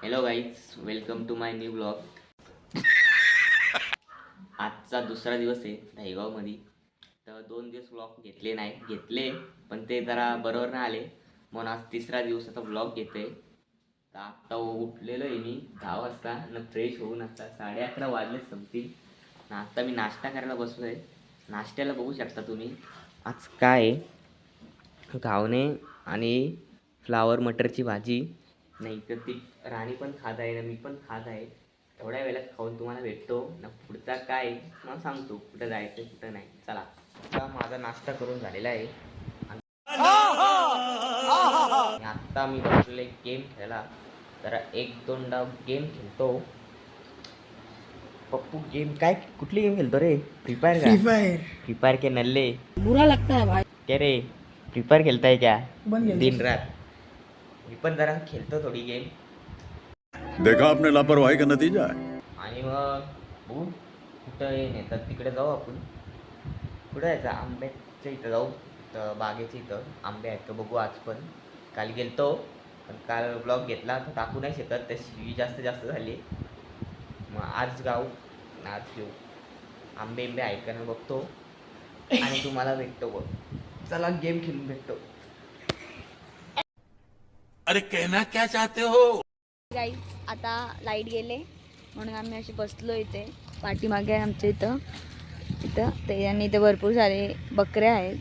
Hello guys, welcome to my new blog. आजचा दुसरा दिवस आहे दहीगावमध्ये. तर 2 दिवस ब्लॉग घेतले पण ते जरा बरोबर नाही आले, म्हणून आज तिसरा दिवसाचा ब्लॉग घेते. तर आत्ता उठलेलो आहे मी 10 वाजता न फ्रेश होऊन आता 11:30 वाजले समथिंग. ना आत्ता मी नाश्ता करायला बसलो आहे. नाश्त्याला बघू शकता तुम्ही आज काय आहे, घावणे आणि फ्लावर मटरची भाजी. नाही तर ती राणी पण खात आहे ना मी पण खात आहे. एवढ्या वेळात खाऊन तुम्हाला भेटतो ना पुढचा काय मला सांगतो, कुठं जायचं कुठं नाही. चला, आता माझा नाश्ता करून झालेला आहे आणि आत्ता मी बसलेले गेम खेळायला. जरा 1-2 डाव गेम खेळतो. पप्पू गेम काय कुठली गेम खेळतो रे? फ्री फायर का? फ्री फायर के नल्ले बुरा लगता है भाई. क्या रे, फ्री फायर खेळताय क्या दिन रात? मी पण जरा खेळतो थोडी गेम. देखा आपने लापरवाही का नतीजा है. आणि मग बघू कुठं नेतात तिकडे जाऊ आपण. कुठं जायचं? आंब्याच्या इथं जाऊ. तर बागेच्या इथं आंबे आहेत का बघू. आज पण काल गेलतो पण काल ब्लॉग घेतला तर टाकू नाही शकत, तशी जास्त झाली. मग आज जाऊ, आज घेऊ आंबे आहेत का ना बघतो आणि तुम्हाला भेटतो बघ. चला गेम खेळून भेटतो. अरे कहना क्या चाहते हो. गाईज, आता लाईट गेले म्हणून आम्ही असे बसलो इथे. पाठीमागे आमच्या इथं ते, आणि इथे भरपूर सारे बकरे आहेत.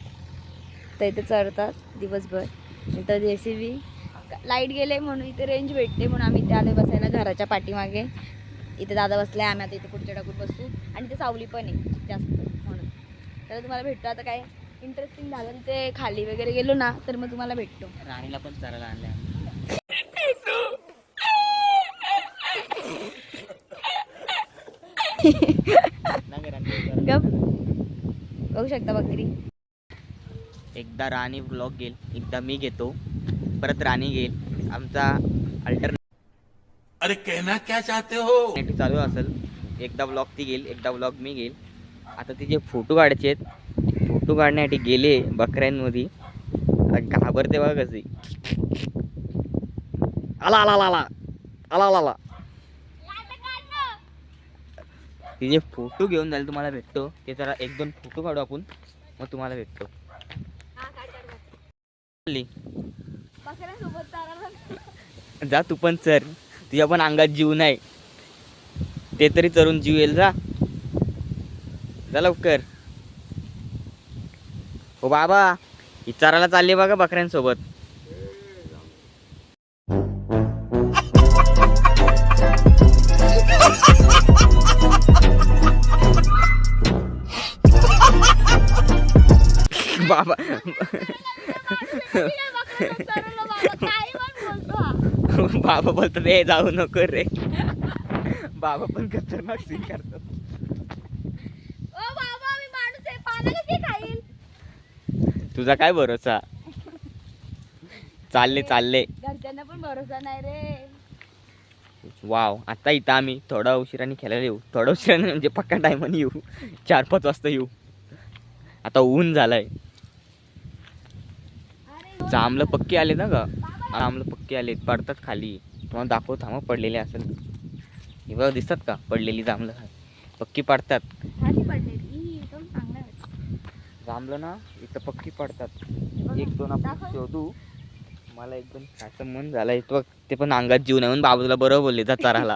तर इथे चरतात दिवसभर. इथं JCB. लाईट गेले म्हणून इथे रेंज भेटते म्हणून आम्ही इथे आले बसायला घराच्या पाठीमागे. इथे दादा बसलाय, आम्ही आता इथे पुढच्या टाकून बसू. आणि इथे सावली पण आहे जास्त म्हणून. तर तुम्हाला भेटतो आता. काय इंटरेस्टिंग झालं तिथे खाली वगैरे गेलो ना तर मग तुम्हाला भेटतो. राणीला पण चरायला आणल्या. गप बघू शकता बकरी. एकदा राणी ब्लॉग घेईल, एकदा मी घेतो, परत राणी घेईल. आमचा अल्टरनेटिव्ह अरे कहना क्या चाहते हो. चालू असेल. एकदा ब्लॉग ती घेईल, एकदा ब्लॉग मी घेईल. आता तिचे फोटो काढायचे आहेत. फोटो काढण्यासाठी गेले बकऱ्यांमध्ये. घाबरते बघा कशी. आला तिचे फोटो घेऊन जाईल, तुम्हाला भेटतो. ते जरा 1-2 फोटो काढू आपण, मग तुम्हाला भेटतो. जा तू पण चर, तुझ्या पण अंगात जीव नाही. ते तरी चरून जीव येईल. जा लवकर. हो बाबा, विचारायला चालले बघा बकऱ्यांसोबत. बाबा बाबा बोलतात रे जाऊ नको रे. बाबा पण खतरनाक सीन करतात. तुझा काय भरोसा. चालले घरच्यांना पण भरोसा नाही रे. वाव, आता इथं आम्ही थोडा उशिराने खेळायला येऊ. थोडा उशिराने म्हणजे पक्का टायमाने येऊ. 4-5 वाजता येऊ. आता ऊन झालाय. जांभळं पक्के आले ना ग. जांभळं पक्के आले, पडतात खाली. तुम्हाला दाखव थांबा, पडलेले असेल हे बघ, दिसतात का पडलेली जांभळं पक्की पडतात. जांभळं ना इथं पक्की पडतात. 1-2 आपण शोधू. मला एकदम खायचं मन झालंय. तो ते पण अंगात जीव नाही म्हणून बाबूला बरोबर बोलले जा चराला.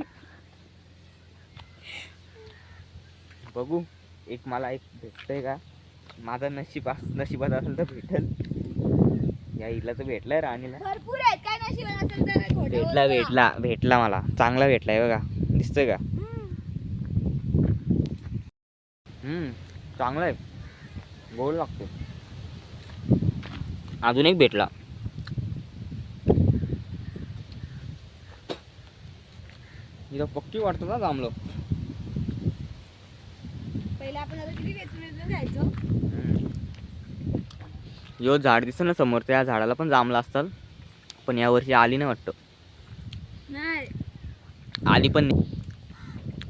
बघू मला एक भेटतंय का. माझा नशिबात असेल तर भेटल. या हिला तर भेटलाय, राणीला भरपूर आहेत. काय नशिबात असेल तर खोटं भेटला मला चांगला भेटलाय बघा. दिसतोय का? चांगला आहे, गोड लागतो. अजून एक भेटला. इथं पक्की वाटतं ना जांभळं. पहिले आपण आता किती वेचून जायचो. यो झाड दिसत ना समोर, त्या झाडाला पण जांभळं असतात. पण यावर्षी आली नाही वाटतं. नाही आली पण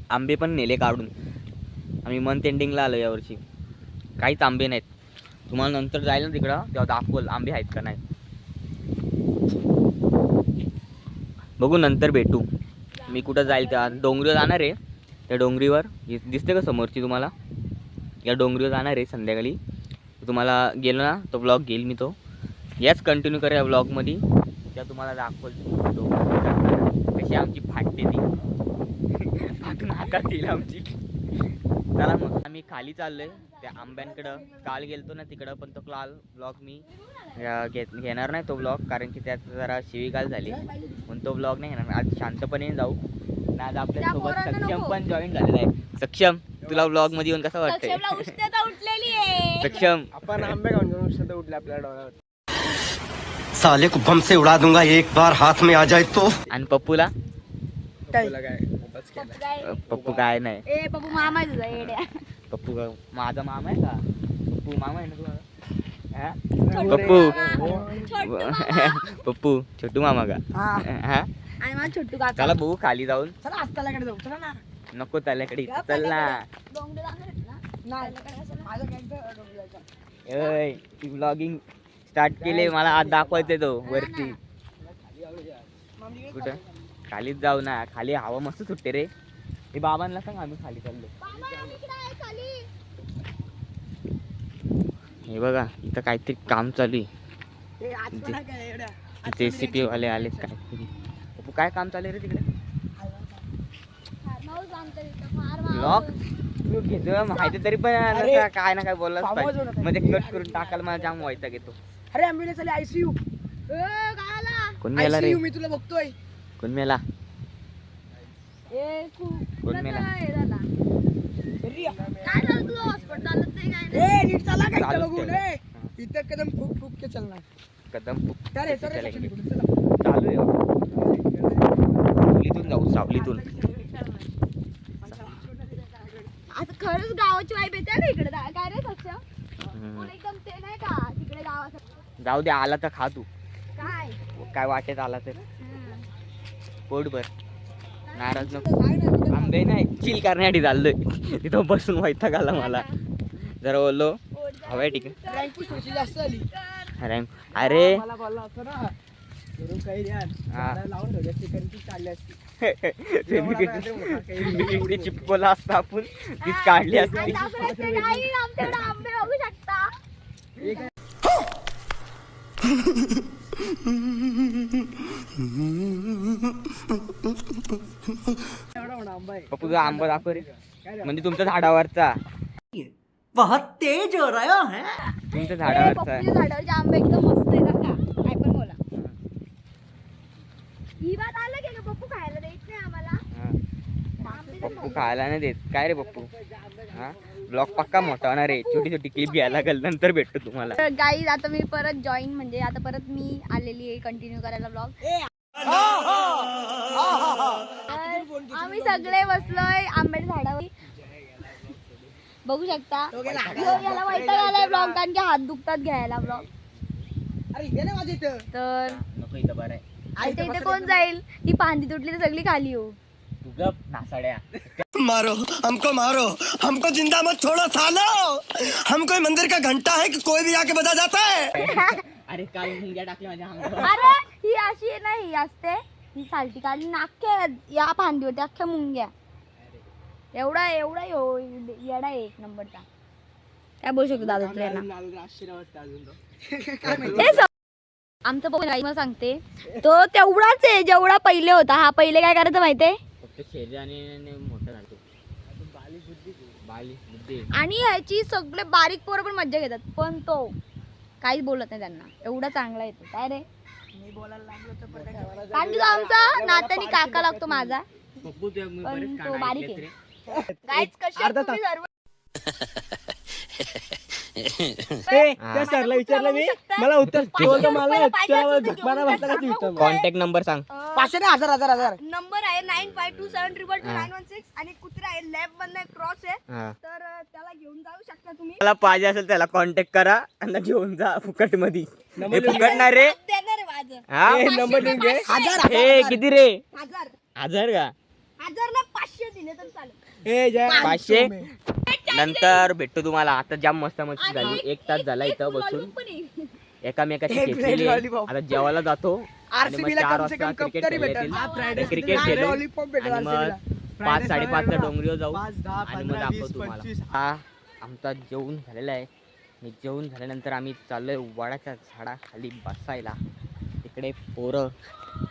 आंबे पण नेले काढून. आम्ही मंथ एंडिंगला आलो यावर्षी. काहीच आंबे नाहीत. तुम्हाला नंतर जाईल ना तिकडं तेव्हा दाखवल आंबे आहेत का नाही. बघू नंतर भेटू. मी कुठं जाईल त्या डोंगरीवर जाणार आहे. त्या डोंगरीवर दिसते का समोरची तुम्हाला, या डोंगरीवर जाणार आहे संध्याकाळी. तुम्हाला गेलो ना तो ब्लॉग घेईल मी, तो याच कंटिन्यू करेल ब्लॉगमध्ये. त्या तुम्हाला दाखवतो डोंगरी कशी आमची फाटते ती फाटून हातात येईल आमची. चला मग आम्ही खाली चाललोय त्या आंब्यांकडं. काल गेलतो ना तिकडं, पण तो काल ब्लॉग मी घेणार नाही तो ब्लॉग, कारण की त्यात जरा शिवीगाळ झाली म्हणून तो ब्लॉग नाही घेणार. आज शांतपणे जाऊ. आज आपल्यासोबत सक्षम पण जॉईन झालेला आहे. सक्षम, तुला ब्लॉग मध्ये येऊन कसं वाटतंय? सक्षम, आपण आंबे खाऊन जाऊन उष्णता उठली आपल्या डोळ्यावर. साले को बम से उड़ा दूंगा एक बार हाथ में आ जाए तो. आणि पप्पूला? तुला काय खूपच केलं. पप्पू काय नाही. ए पप्पू मामा आहे तुझा येड्या. पप्पू माझा मामा आहे का? पप्पू मामा आहे ना तुम्हाला? हा? छोटू पप्पू मामा. पप्पू छोटू मामा का? हा, आणि माझा छोटू काका. चला बघू खाली जाऊन. चला आज त्याल्याकडे जाऊ. चला ना. नको त्याल्याकडे, चल ना. डोंगरे जाणार आहेत ना? नाही त्याच्याकडे कसं ना? माझं काय डोंगराचं. ओय, ती ब्लॉगिंग स्टार्ट केले, मला आज दाखवायचंय तो वरती. कुठं? खालीच जाऊ ना. खाली हवा मस्त सुटते रे. हे बाबांना सांग आम्ही खाली चाललो. हे बघा इथं काहीतरी काम चालू आहे. ए, आज पण काय एवढ्या. JCP वाले आले काहीतरी. पप्पू काय काम चालू आहे रे तिकडे? फार्महाऊस आमच्या इथं, फार्महाऊस. ब्लॉग तू घेतो माहिती तरी पण अरे, नका, काय ना काय बोललाच आवाज पाहिजे. होता. म्हणजे कट करून टाकायला मला जाम व्हायचा घेतो. अरे ॲम्ब्युलन्स आली ICU. काय आला? कोण मेला रे? ICU मी तुला बघतोय. कोण मेला? ए खूप कोण मेला? हे झाला. रिया. काय झालं तुझं हॉस्पिटल ते काय नाही? ए नीट चाला काय चालूच बघून. ठेव. ए इथं कदम फुक फुक के चलना. कदम फुक चल रे, चल रे, चला इकडे. चला. चालू आहे सावलीतून जाऊ, सावलीतून. आता खरंच गावाची वाईब येते का इकडे? काय रे सक्षम? हम्म. पण एकदम ते नाही का तिकडे गावाचं जाऊ दे, आला तर खा तू. काय? काय वाटेत आला तर हं. पोटभर. नाराज नको. आंबे नाही चिल करण्यासाठी चाललोय. तिथं बसून वैताग आला मला. जरा बोललो हवाय ठीक आहे. रँक थोडीशी जास्त आली. अरे मला बोलला असतं ना. घरून काही द्या. हा. लावून ठेवली असती, कारण ती चालली असती. एवढी चिपकोला असता आपण, तीच काढली असती. आणि आपण असते नाही, आमच्याकडे आंबे बघू शकता. एवढा मोठा आंबा आहे. पप्पू तुझा आंबा दाखव रे. म्हणजे तुमच्या झाडावरचा. बहुत तेज हो रहा है. तुमच्या ए, झाडावरचा. पप्पूच्या झाडावरचे आंबे एकदम मस्त आहे बरं का. काय पण बोला. ही बात आलं की का पप्पू खायला द्यायचं नाही आम्हाला? हा. आंबे तर पप्पू खायला नाही देत. काय रे पप्पू? हा, ब्लॉग पक्का मोठा होणार आहे. छोटी छोटी क्लिप घ्यायला लागेल, नंतर भेटतो तुम्हाला. तर गाईज आता मी परत जॉईन, म्हणजे आता परत मी आलेली आहे कंटिन्यू करायला ब्लॉग. आम्ही सगळे बसलोय आंब्याच्या झाडावर. बघू शकता याला वैताग आलाय ब्लॉग, कारण की हात दुखतात घ्यायला ब्लॉग. अरे इथे ना माझ्या इथं. तर नको इथं बरं आहे. आता इथे कोण जाईल? ती फांदी तुटली तर सगळी खाली येऊ. तू गप नासाड्या. मारो हमको जिंदा मत छोड़ो सालो. हम कोई मंदिर का घंटा है कि कोई भी आके बजा जाता है. अरे काल मुंग्या टाकल्या माझ्या अंगावर. अरे ही अशी नाही, ही असते ही सालटी काढली नाख्या या फांदीवरती अख्ख्या मुंग्या. एवढा एवढा येडा आहे एक नंबरचा. काय बोलू शकतो दादा तुला ना? नाल आश्चर्य वाटतं अजून तो. हे आमचा पप्पा मला सांगते तो तेवढाच आहे जेवढा पहिले होता. हा पहिले काय करायचं माहितीये? फक्त शेजाने मोठं झालं. बाली बुद्धी. आणि ह्याची सगळे बारीक पोरं पण मज्जा घेतात, पण तो काहीच बोलत नाही त्यांना. एवढा चांगला येतो. काय रे? मी बोलायला लागलो तर पण काय कारण की तो आमचा नात्याने काका लागतो माझा. पप्पू तू पण बरेच तो कान बारीक ऐकलेत आहे. रे. गाईज कशी अर्धा तुम्ही सर्व? त्या सरला विचारलं मी, मला उत्तर बोलतो मला त्यावर झकमारा बसला का तू इथं? कॉन्टॅक्ट नंबर सांग. 500 नाही, 1000. नंबर आहे 9527222916 आणि कुत्रा आहे लॅब मधनं क्रॉस आहे. हा. तर त्याला घेऊन जाऊ शकता तुम्ही. मला पाहिजे असेल त्याला कॉन्टॅक्ट करा आणि घेऊन जा फुकट मध्ये. हे फुकट नाही रे. देणार आहे माझं. हा, ए, नंबर लिहून घे. 1000 हे किती रे? 1000 1000 का? 1000 ना 500 दिले तर चालेल. ए जय 500. नंतर भेटतो तुम्हाला. आता जाम मस्त मस्ती झाली. 1 तास झाला इथं बसून पण आहे. एकामेकाची एक घेतलेली plate आहे. lollipop. आता जेवायला जातो. आणि मग 4 वाजता क्रिकेट क्रिकेट खेळू आणि मग 5-5:30 डोंगरीवर जाऊ आणि मग दाखवतो तुम्हाला. हा आमचा जेवण झालेला आहे आणि जेवण झाल्यानंतर आम्ही चाललोय वडाच्या झाडाखाली बसायला. तिकडे पोरं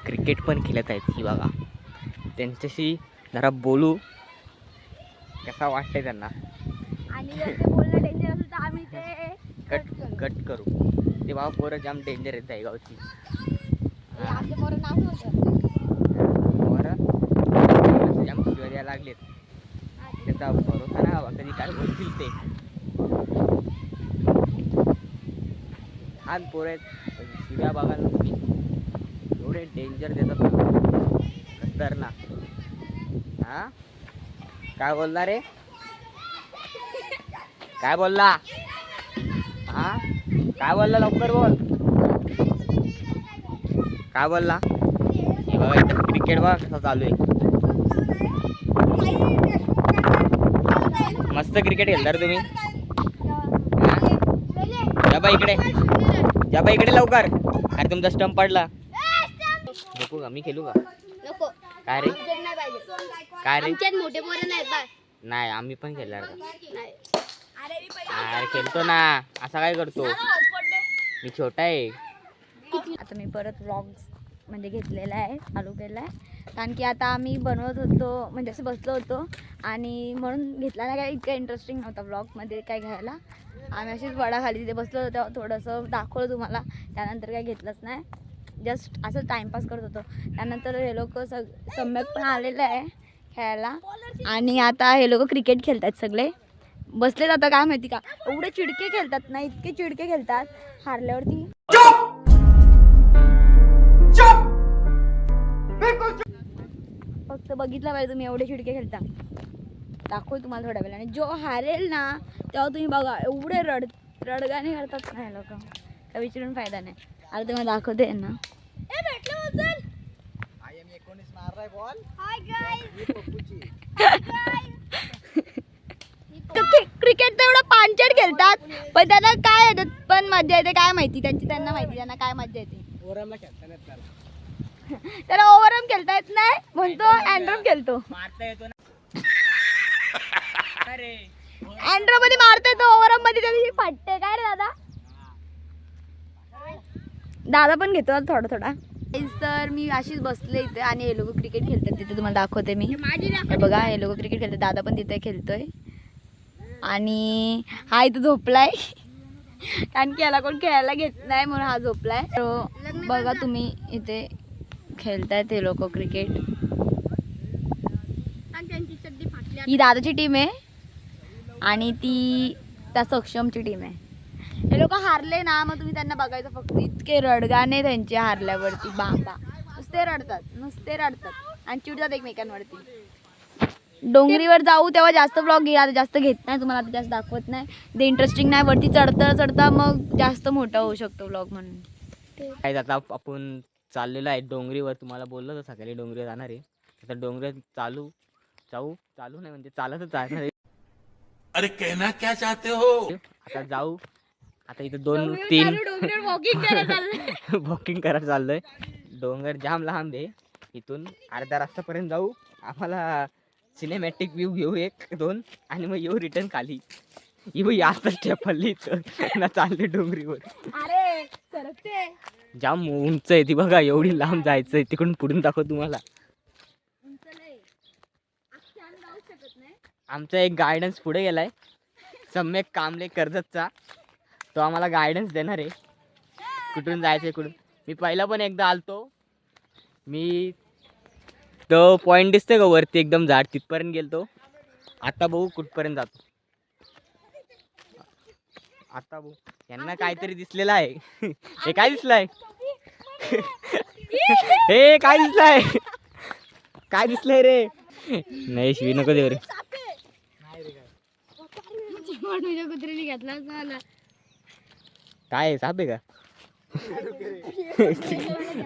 क्रिकेट पण खेळत आहेत. ही बघा, त्यांच्याशी जरा बोलू कसा वाटतंय त्यांना. आणि जर ते बोलणं डेंजर असेल तर आम्ही ते कट करू. ते बाबा पोरं जाम डेंजर आहेत आहे गावची. आमचे पोरं नाव होतं. पोरं जाम शिव्या द्यायला लागलेत. त्याचा भरोसा नाही बाबा, कधी काय बोलतील ते. छान पोरं आहेत पण शिव्या बघायला तुम्ही एवढे डेंजर देतात खतरनाक. हा काय बोलला रे, काय बोलला, हा काय बोलला, लवकर बोल, काय बोलला. हे बघा इथं क्रिकेट बघा कसं चालू आहे. मस्त क्रिकेट खेळता रे तुम्ही. जा बा इकडे, जा बा इकडे लवकर. अरे तुमचा स्टंप पडला. झोपू का, मी खेळू का. नको, काय रे, काय रे, आमच्यात मोठे पोरं नाहीत बा. नाही आम्ही पण खेळणार का. नाही. अरे खेळतो ना, असा काय करतो, मी छोटा आहे. आता मी परत व्लॉग्स म्हणजे घेतलेला आहे, चालू केला आहे. कारण की आता आम्ही बनवत होतो म्हणजे असं बसलो होतो आणि म्हणून घेतला नाही. काय इतका इंटरेस्टिंग नव्हता व्लॉगमध्ये काय घ्यायला. आम्ही अशीच वडाखाली तिथे बसलो होतो, तेव्हा थोडंसं दाखवलं तुम्हाला. त्यानंतर काय घेतलंच नाही, जस्ट असं टाईमपास करत होतो. त्यानंतर हे लोक सम्यक पण आलेलं आहे खेळायला आणि आता हे लोक क्रिकेट खेळतात सगळे. बसले जातं काय माहिती का, एवढे चिडके खेळतात ना, इतके चिडके खेळतात हारल्यावरती. फक्त बघितलं पाहिजे तुम्ही, एवढे चिडके खेळता. दाखव तुम्हाला थोड्या वेळाने. जो हारेल ना तेव्हा तुम्ही बघा, एवढे रडगाणे करतात ना हे लोक, काय विचारून फायदा नाही. आता तुम्हाला दाखवते ना. क्रिकेट तर एवढं पांचट खेळतात पण त्यांना काय येतात पण मजा येते काय माहिती, त्यांना माहिती त्यांना काय मजा येते. त्याला ओव्हरआर्म खेळता येत नाही म्हणतो, अँड्रम खेळतो. अँड्रम मध्ये मारता येतो, ओव्हरआर्म मध्ये त्याची फाटते. काय रे दादा, दादा पण घेतो थोडा थोडा. तर मी अशीच बसले इथे आणि हे लोक क्रिकेट खेळतात तिथे, तुम्हाला दाखवते मी. हे बघा हे लोक क्रिकेट खेळतात, दादा पण तिथे खेळतोय आणि हा इथं झोपलाय कारण की याला कोण खेळायला घेत नाही म्हणून हा झोपलाय. बघा तुम्ही इथे खेळतायत हे लोक क्रिकेट. ही दादाची टीम आहे आणि ती त्या सक्षमची टीम आहे. हे लोक हारले ना मग तुम्ही त्यांना बघायचं फक्त, इतके रडगाणे त्यांचे हारल्यावरती. बाबा नुसते रडतात आणि चिडतात एकमेकांवरती. डोंगरीवर जाऊ तेव्हा जास्त ब्लॉग घे, आता जास्त घेत नाही तुम्हाला, आता जास्त दाखवत नाही, ते इंटरेस्टिंग नाही. वरती चढता मग जास्त मोठा होऊ शकतो ब्लॉग म्हणून. काय आता आपण चाललेलो आहे डोंगरीवर. तुम्हाला बोललो तर सकाळी डोंगरीवर जाणार आहे. आता डोंगरीवर चालू नाही म्हणजे चालतच जाणार आहे. अरे कहना क्या चाहते हो. आता जाऊ. आता इथं 2-3 वॉकिंग करायला चाललोय. डोंगर जाम लांब आहे, इथून अर्धा रस्त्यापर्यंत जाऊ. आम्हाला सिनेमॅटिक व्ह्यू घेऊ 1-2 आणि मग येऊ रिटर्न खाली. आता स्टेपल्ली ना चालले डोंगरीवर. जाम उंच आहे ती बघा, एवढी लांब जायचंय. तिकडून पुढून दाखव तुम्हाला. आमचा एक गायडन्स पुढे गेलाय, सम्यक कांबळे कर्जतचा. तो आम्हाला गायडन्स देणार आहे कुठून जायचंय कुठून. मी पहिला पण एकदा आलतो, मी तो पॉइंट दिसतोय का वरती एकदम झाड, तिथपर्यंत गेलतो. आता बघू कुठपर्यंत जातो. आता बघू, यांना काहीतरी दिसलेलं आहे. हे काय दिसलंय, हे काय दिसलंय, काय दिसलंय रे. नाही शिवी नको देऊ रे. काय साप आहे का.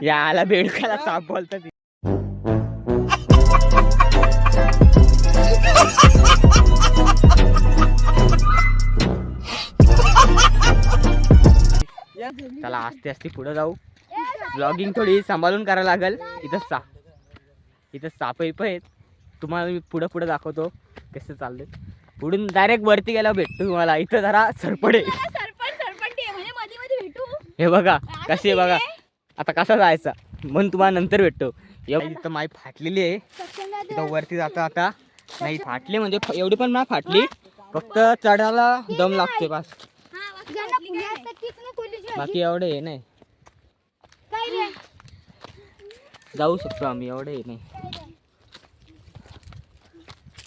याला बेडकाला साप बोलतात. चला आस्ते आस्ते पुढे जाऊ. ब्लॉगिंग थोडी सांभाळून करायला लागेल. इथं साप आहेत. तुम्हाला मी पुढं दाखवतो कसं चाललंय. पुढून डायरेक्ट वरती गेला भेटतो तुम्हाला. इथं जरा सरपडे हे बघा कसे बघा. आता कसा जायचा म्हणून तुम्हाला नंतर भेटतो. इथं माई फाटलेली आहे. इथं वरती जाता आता नाही फाटली म्हणजे एवढी पण नाही फाटली. फक्त चढायला दम लागतोय बस. बाकी एवढे हे नाही. जाऊ शकतो आम्ही एवढे हे नाही.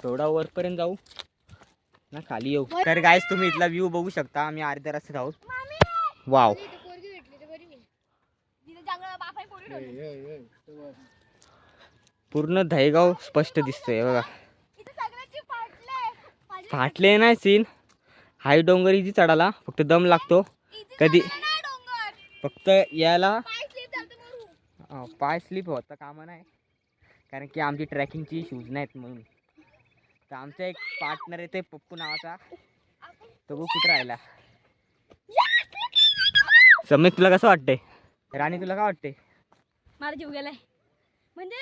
थोडा वरपर्यंत जाऊ ना खाली येऊ. तर गाईस तुम्ही इथला व्ह्यू बघू शकता. आम्ही अर्ध्या रस्त्यात आहोत. वाव पूर्ण दहेगाव स्पष्ट दिसतंय बघा. फाटले नाही सीन. हाय डोंगर इजी चढाला फक्त दम लागतो. कधी फक्त यायला पाय स्लिप होता कामा नाही. कारण की आमची ट्रॅकिंगची शूज नाहीत म्हणून. तर आमचा एक पार्टनर आहे ते पप्पू नावाचा. तो बघ कुठं राहिला. सम्यक तुला कसं वाटतंय. राणी तुला काय वाटतंय. मला जीव गेलाय म्हणजे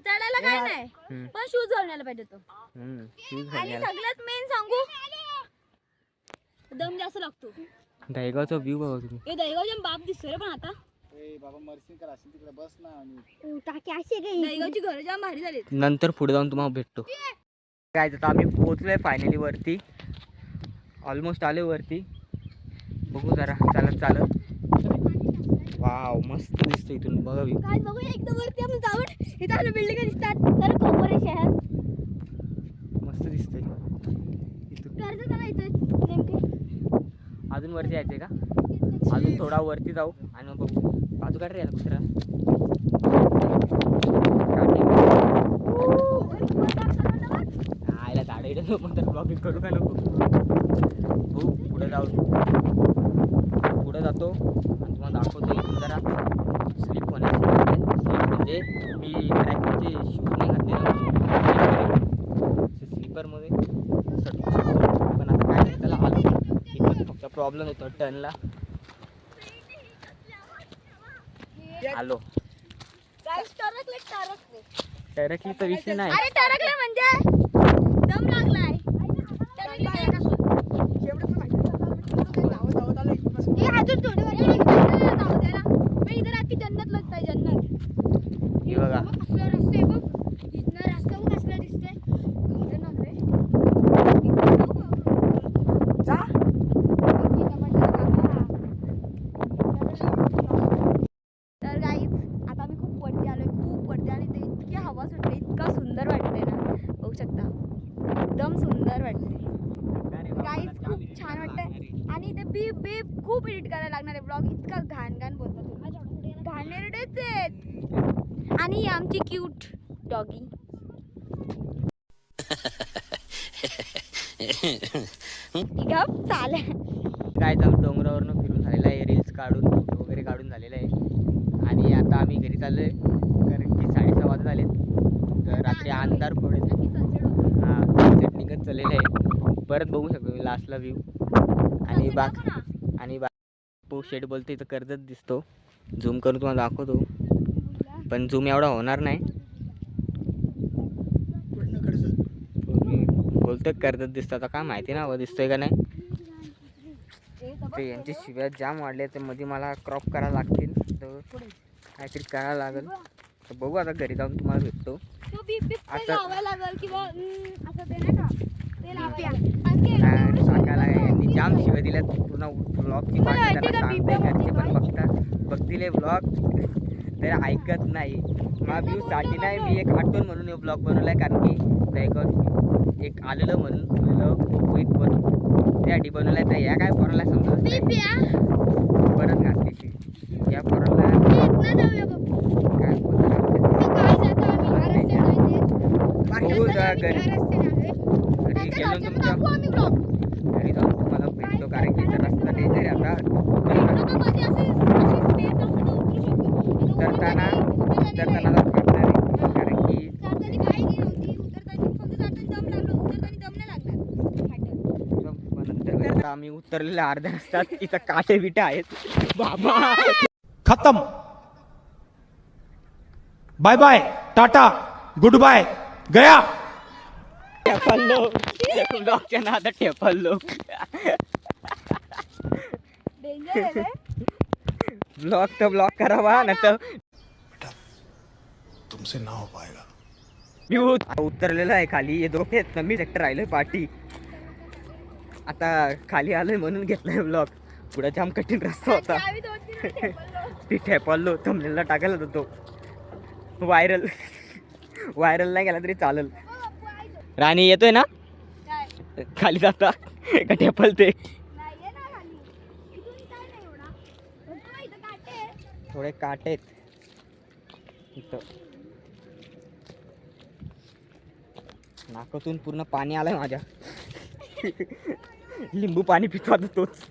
चढायला काय नाही पण शूज घालून यायला पाहिजे तो. आणि सगळ्यात मेन सांगू दम जास्त लागतो. दहेगावचा व्ह्यू बघा तुम्ही. हे दहेगावचे बाप दिसतोय रे पण आता बाबा मर्सी कर असेल तिकडे बस ना. दहेगावची घरं जाम भारी झालीत. नंतर पुढे जाऊन तुम्हाला भेटतो. काय तर आम्ही पोहोचलोय फायनली वरती. ऑलमोस्ट आले वरती. बघू जरा चालत. वाव मस्त दिसतं इथून बघा व्ह्यू. काय बघूया एकदा वरती आपण जाऊन. इथं आपल्या बिल्डिंग दिसतात. तर कोपर आहे शहर मस्त दिसतंय इथून. कर्ज करा इथं नेमके. अजून वरती यायचंय का. अजून थोडा वरती जाऊ आणि मग बघू. बाजू काढ रे याला कुत्रा. आयला झाडं इडं पण तर ब्लॉगिंग करू का नको. हो पुढे जाऊ. पुढे जातो आणि तुम्हाला दाखवतो. इथून जरा स्लिप होण्याची स्लिप म्हणजे मी ट्रॅकिंगचे शूज नाही घातलेले. स्लीपरमध्ये सटकू शकतो पण आता काय नाही त्याला आलो. इथं फक्त प्रॉब्लेम येतो टर्नला. आलो. टरकलीचा विषय नाही. अरे टरकले म्हणजे दम लागलाय. इधर आपकी जन्नत लगता है जन्नत. हे बघा रस्ते बघ इथनं रस्ता बघ कसला दिसतोय. तर गाईज आता आम्ही खूप वरती आलोय. खूप वरती आणि ते इतकी हवा सुटते. इतका सुंदर वाटते ना बघू शकता. एकदम सुंदर वाटते गाईज. खूप छान वाटतंय. आणि ते बीप खूप एडिट करायला लागणार आहे ब्लॉग. इतका घाण बोलतात घाणेरडेच आहेत. आणि ही आमची क्यूट डॉगी. चालेल काय चालू डोंगरावरनं फिरून झालेलं आहे. रील्स काढून फोटो वगैरे काढून झालेलं आहे. आणि आता आम्ही घरी चाललो आहे कारण की 6:30 वाजत झालेत. तर रात्री अंधार पडेल. हां सनसेट निघत चाललेलं आहे. परत बघू शकतो मी लास्टला व्ह्यू. आणि शेड बोलतो इथं कर्जत दिसतो. झूम करून तुम्हाला दाखवतो पण झूम एवढा होणार नाही. बोलतोय कर्जत दिसतं. आता काय माहिती ना हवं दिसतोय का नाही. ते यांची शिव्या जाम वाढले. ते मध्ये मला क्रॉप करायला लागतील. तर काहीतरी करायला लागेल. तर बघू आता घरी जाऊन तुम्हाला भेटतो. सांगायला यांनी जाम शिव्या दिल्यात. पूर्ण ब्लॉगची सांगते घरचे पण बघतील ब्लॉग तर ऐकत नाही. मला व्ह्यूसाठी नाही. मी एक आठवण म्हणून हे ब्लॉग बनवला आहे. कारण की दहेगाव एक आलेलं म्हणून एक बनून त्यासाठी बनवला आहे. तर या काय पोराला समजत परत घातली. या पोराला काय घरी गेलो तुमच्या घरी जाऊन तुम्हाला भेटतो. कारण की रस्ता डेंजर आता उतरताना भेटणार आहे. कारण की नंतर आम्ही उतरलेल्या अर्ध्या रस्त्यात इथं काटे बिटे आहेत बाबा. खत्म bye bye tata good bye गया. ठेपलो ब्लॉकच्या नादात ठेपलो. ब्लॉक तर ब्लॉक करावा ना तर तुमसे ना हो पाएगा. मी उतरलेलं आहे खाली. हे दोघे आहेत ना, मी सेक्टर राहिलोय पाठी. आता खाली आलोय म्हणून घेतलाय ब्लॉक. पुढे जाम कठीण रस्ता होता. ती ठेपलो थंबनेलला टाकायला होता तो. व्हायरल नाही गेला तरी चालेल. राणी येतोय ना खाली जाता का ठेपल ते. थोडे काटे आहेत इथं. नाकातून पूर्ण पाणी आलंय माझ्या. लिंबू पाणी पितो आता तोच.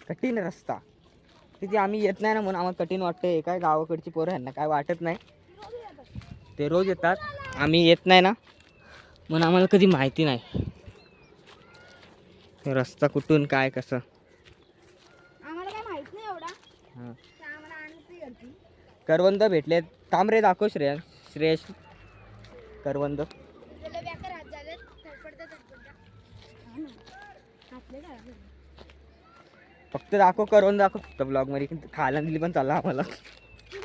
कठीण रस्ता तिथे आम्ही येत नाही ना म्हणून आम्हाला कठीण वाटतंय. काय गावाकडची पोरं ह्यांना काय वाटत नाही. ते रोज येतात, आम्ही येत नाही ना म्हणून आम्हाला कधी माहिती नाही रस्ता कुठून काय कसं. आम्हाला काय माहित नाही एवढा. हां आम्हाला आणते घरची. करवंद भेटले. थांब रे दाखव श्रेयश करवंद. फक्त दाखव करवंद दाखव फक्त ब्लॉग मध्ये. खायला दिली पण चालला आम्हाला.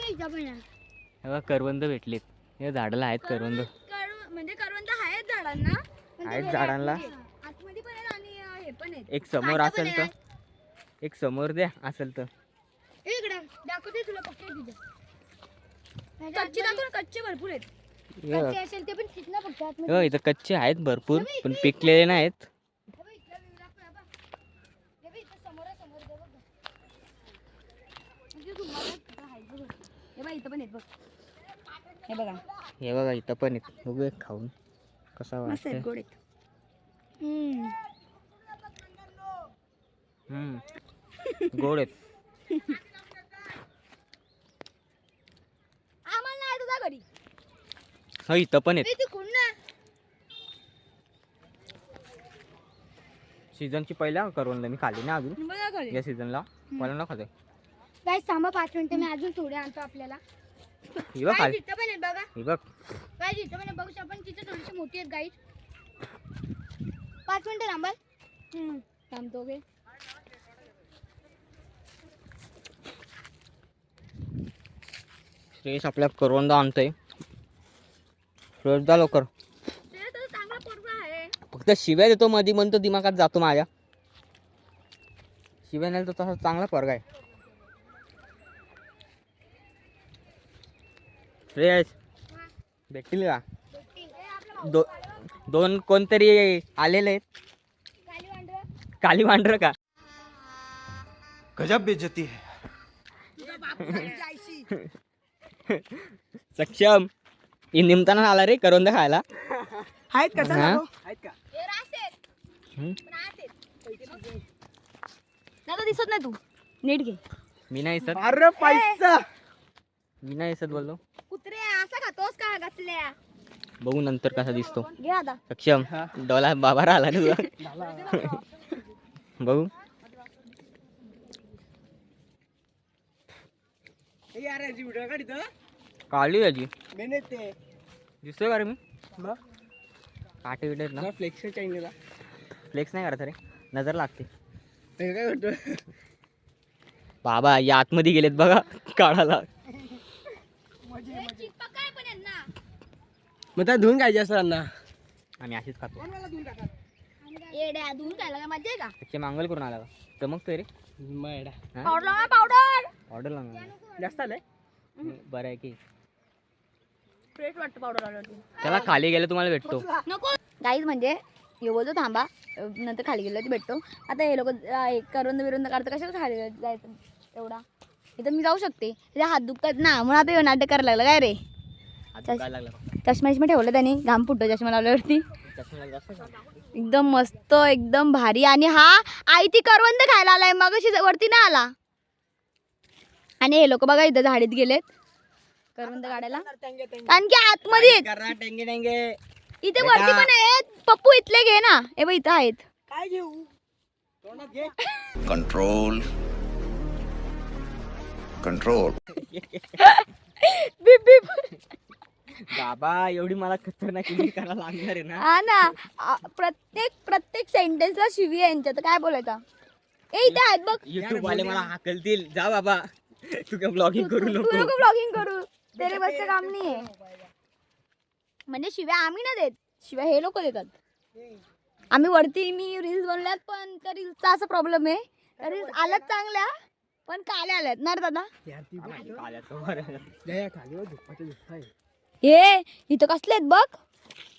तेव्हा करवंद भेटलेत. हे झाडाला आहेत करवंद. म्हणजे करवंद आहेत झाडांना. आहेत झाडांना. आतमध्ये पण आहेत आणि हे पण आहेत. एक समोर असेल तर एक समोर द्या असेल तर. इकडे दाखवते तुला पक्के तुझे. कच्चे दाखव. कच्चे भरपूर आहेत. कच्चे असेल ते पण तिथनं फक्त आतमध्ये. हो इथं कच्चे आहेत भरपूर पण पिकलेले नाहीत. इथं पण आहेत बघ. हे बघा हे बघा इथं पण आहेत. बघूया खाऊन कसा मस्त आहेत, वाटतं. गोड आहेत. गोड आहेत. आम्हाला नाही तुझ्या घरी. हो इथं पण आहेत. सीझनची पहिल्या करवंद मी खाली ना अजून. या सीझनला पहिल्यांदा खाते. गाईस थांबा 5 मिनिटं, मी अजून थोडे आणतो आपल्याला. ही बघ खाली. इथं पण आहेत बघा. ही बघ गाईस इथं पण बघू आपण. तिथे थोडीशी मोठी आहेत गाईस. 5 मिनिटं थांबा. थांबतो गे. श्रेयस आपल्या करवंद आणतोय. श्रेयस जा लवकर. चांगला पोरगा आहे. फक्त शिव्या देतो मधी म्हणतो दिमागात जातो माझ्या. शिव्या नाही तो तसा चांगला पोरगा आहे. श्रेयस भेटतील का? दोन कोणतरी आलेले आहेत. काली वांढर का? गजब बेइज्जती है. सक्षम ही निमताना आला रे करवंद खायला. आहेत का? हा? आहेत का? दादा दिसत नाही तू. नीट घे. मी नाही सर. अरे पैसा. मी नाही सर बोललो. कुत्रे असा खातोस का गचल्या? बघू नंतर कसा दिसतो. घे आता. सक्षम डोला बाबा आला तुझा. बघू यार याची व्हिडिओ काढ इथं. काढली याची मेहनत ते दिसतोय का रे मी? मग काटे विटेत ना. फ्लेक्स चॅनलला फ्लेक्स नाही करत रे, नजर लागते. हे काय करतो? बाबा या आतमध्ये गेलेत बघा काढायला. मग त्या धुवून खायचे असतात ना. आम्ही अशीच खातो. येड्या धुवून खायला काय मजा आहे का? त्याचे मांगल करून आला का चमकतोय रे. मैडा पावडर लावा, पावडर. ऑर्डर लावणार जास्त आलंय. बरं आहे की. फ्रेश वाटतं पावडर लावल्यावरती. त्याला खाली गेलं तुम्हाला भेटतो. नको गाईज म्हणजे हे बोलतो थांबा नंतर खाली गेलो की भेटतो. आता हे लोक करवंद बिरुंद काढतं कशाला खाली जायचं एवढा. इथं मी जाऊ शकते. त्याचे हात दुखतात ना म्हणून आता हे नाटक करायला लागलं काय रे. काय लागला चष्मा ठेवलं त्याने. घाम फुटतो चष्मा लावल्यावरती. चष्मा जास्त का? एकदम मस्त एकदम भारी. आणि हा आई ती करवंद खायला आलाय मग वरती ना आला. आणि हे लोक बघा इथं झाडीत गेलेत करवंद काढायला. कारण की आतमध्ये आहेत. करा टेंगे टेंगे. इथे वरती पण आहेत पप्पू, इथले घे ना. हे बघ इथं आहेत. काय घेऊ तोंडात घे. Control control. Beep beep. बाबा एवढी मला खतरनाक इंग्लिश करायला लागणार आहे ना. हा ना, प्रत्येक सेंटेन्सला शिवी आहे यांच्यात, काय बोलायचं. ए इथे आहेत बघ. युट्यूब वाले मला हाकलतील. जा बाबा तू काय ब्लॉगिंग करू तू नको. नको ब्लॉगिंग करू, तेरे बसचं काम नाही आहे. म्हणजे शिव्या आम्ही ना देत, शिव्या हे लोक देतात. आम्ही वरती मी रील्स बनवल्यात, पण त्या रील्सचा असा प्रॉब्लेम आहे, त्या रील्स आल्यात चांगल्या पण काल्या आल्यात ना रे दादा. यार ती बघ. जया खाली हो, धुप्पाच्या धुप्पा आहे. हे इथं कसले आहेत बघ,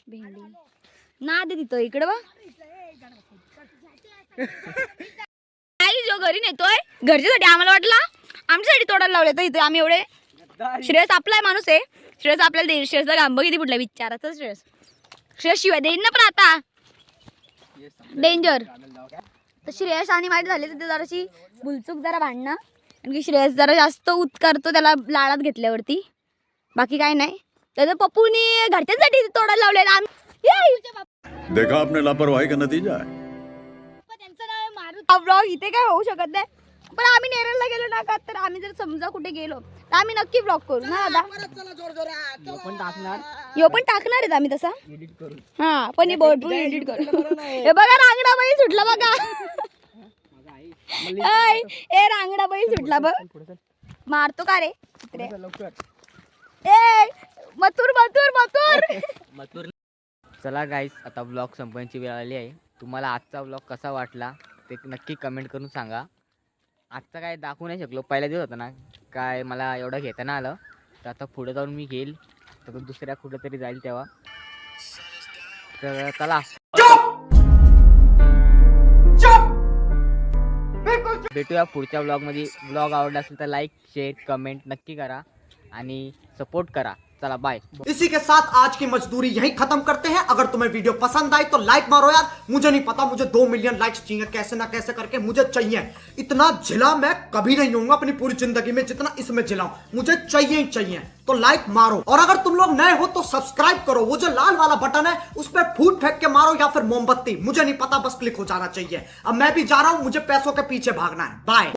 भेंडी ना दे तिथं, इकडे बघ. आई जो घरी नेतोय घरच्यासाठी, आम्हाला वाटला आमच्यासाठी तोडायला लावले, तर इथे आम्ही एवढे. श्रेयस आपलाय माणूस आहे, श्रेयस आपल्याला देईल. श्रेयसला गांब किती फुटला विचाराचं. श्रेयस शिवाय देईन ना, पण आता डेंजर. तर श्रेयस आणि माहीत झाले तिथे जराशी बुलचूक, जरा भांडणं, कारण की श्रेयस जरा जास्त उत्कारतो त्याला लाडात घेतल्यावरती, बाकी काय नाही. तर पप्पूनी घरच्यांसाठी तोडायला लावले. देखा आपने लापरवाही का नतीजा है. हा ब्लॉग इथे काय होऊ शकत नाही, पण आम्ही नेरळला गेलो ना का, तर आम्ही जर समजा कुठे गेलो तर आम्ही नक्की ब्लॉग करू ना दादा. पण टाकणार यो पण टाकणार आहेत आम्ही तसा. एडिट करू. हा पण भरपूर एडिट करू. हे बघा रांगडा बैल सुटला बघा. ए रांगडा बैल सुटला बघ. मारतो का रे लवकर. ए मथुर मथुर मथुर. मथुर. चला गाईस, आता ब्लॉग संपण्याची वेळ आली आहे. तुम्हाला आजचा ब्लॉग कसा वाटला ते नक्की कमेंट करून सांगा. आजचा काय दाखवू नाही शकलो, पहिला दिवस होता ना काय, मला एवढं घेता नाही आलं, तर आता पुढे जाऊन मी घेईल, तर दुसऱ्या कुठं तरी जाईल तेव्हा. तर चला भेटूया पुढच्या ब्लॉगमध्ये. ब्लॉग आवडला असेल तर लाईक शेअर कमेंट नक्की करा आणि सपोर्ट करा. चला बाय. इसी के साथ आज की मजदूरी यहीं खत्म करते हैं. अगर तुम्हें वीडियो पसंद आई तो लाइक मारो यार. मुझे नहीं पता, मुझे 2 मिलियन लाइक्स चाहिए, कैसे ना कैसे करके मुझे चाहिए. इतना झिला मैं कभी नहीं होऊंगा अपनी पूरी जिंदगी में जितना इसमें झिला हूं. मुझे चाहिए ही चाहिए. तो लाइक मारो, और अगर तुम लोग नए हो तो सब्सक्राइब करो. वो जो लाल वाला बटन है उस पर फूट फेंक के मारो या फिर मोमबत्ती, मुझे नहीं पता, बस क्लिक हो जाना चाहिए. अब मैं भी जा रहा हूं, मुझे पैसों के पीछे भागना है. बाय.